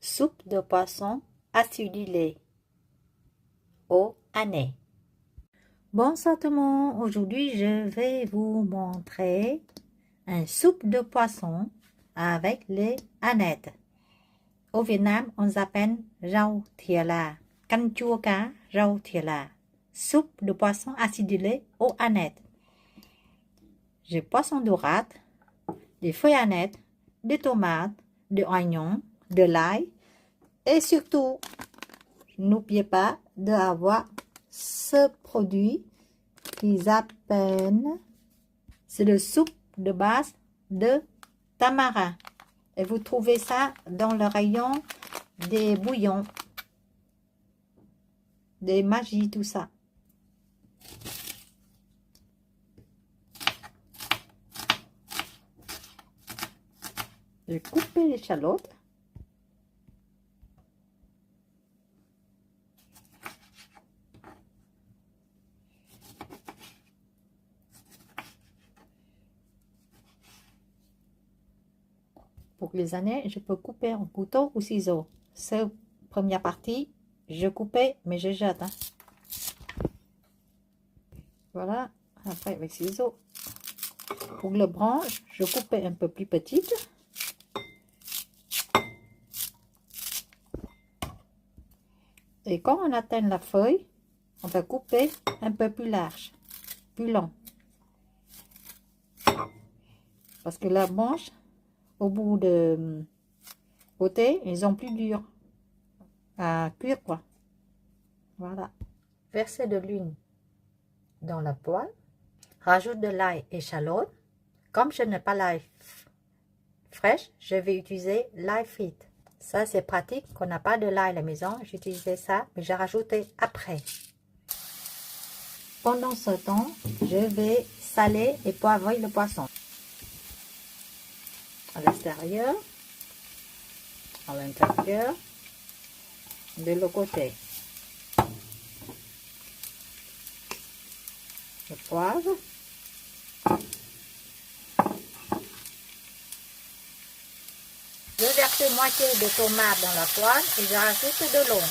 Soupe de poisson acidulé au aneth. Bonsoir tout le monde, aujourd'hui je vais vous montrer une soupe de poisson avec les anettes. Au Vietnam, on s'appelle rau thìa là, canh chua cá rau thìa là, soupe de poisson acidulé au aneth. J'ai poisson dorade, des feuilles anettes, des tomates, des oignons, de l'ail et surtout, n'oubliez pas d'avoir ce produit qu'ils appellent, c'est le soupe de base de tamarin. Et vous trouvez ça dans le rayon des bouillons, des magis, tout ça. J'ai coupé l'échalote. Pour les années, je peux couper en couteau ou ciseau. Cette première partie, je coupais, mais je jette. Hein. Voilà, après avec ciseaux. Pour le branche, je coupais un peu plus petite. Et quand on atteint la feuille, on va couper un peu plus large, plus long. Parce que la branche, au bout de côté, ils sont plus durs à cuire, quoi. Voilà. Versez de l'huile dans la poêle. Rajoute de l'ail et échalote. Comme je n'ai pas l'ail fraîche, je vais utiliser l'ail frit. Ça, c'est pratique. Quand on n'a pas de l'ail à la maison, j'utilisais ça, mais j'ai rajouté après. Pendant ce temps, je vais saler et poivrer le poisson. À l'extérieur, à l'intérieur, de l'autre côté. Le poivre. Je verse moitié de tomate dans la poêle et je rajoute de l'eau.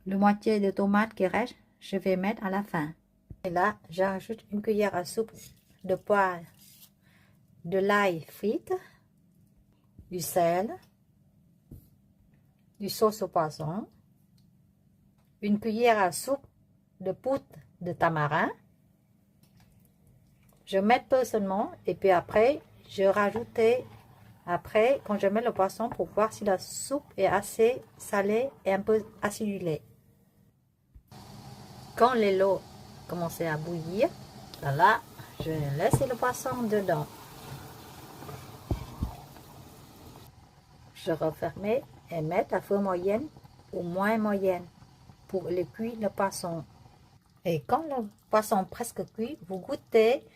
Le moitié de tomate qui reste, je vais mettre à la fin. Et là, j'ajoute une cuillère à soupe de poivre, de l'ail frit, du sel, du sauce au poisson, une cuillère à soupe de poudre de tamarin. Je mets peu seulement et puis après, je rajoutais après quand je mets le poisson pour voir si la soupe est assez salée et un peu acidulée. Quand l'eau commence à bouillir, là, je laisse le poisson dedans. Je referme et mets à feu moyenne ou moins moyenne pour le cuire le poisson. Et quand le poisson est presque cuit, vous goûtez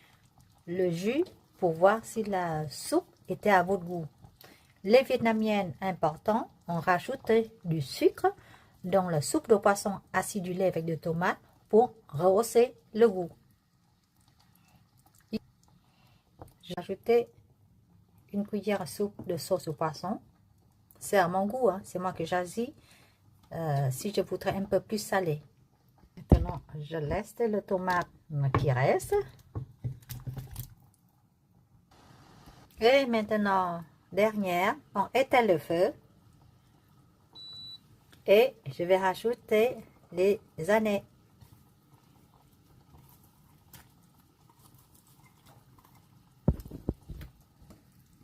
le jus pour voir si la soupe était à votre goût. Les Vietnamiennes, important, on rajoute du sucre dans la soupe de poisson acidulée avec des tomates pour rehausser le goût. J'ai ajouté une cuillère à soupe de sauce au poisson. C'est à mon goût, hein. C'est moi que choisis. Si je voudrais un peu plus salé. Maintenant, je laisse le tomate qui reste. Et maintenant, dernière, on éteint le feu. Et je vais rajouter les anettes.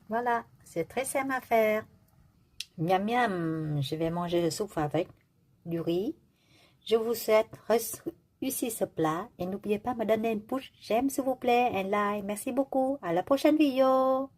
Voilà, c'est très simple à faire. Miam miam, je vais manger le soupe avec du riz. Je vous souhaite réussir ce plat et n'oubliez pas de me donner un pouce j'aime s'il vous plaît, un like. Merci beaucoup. À la prochaine vidéo.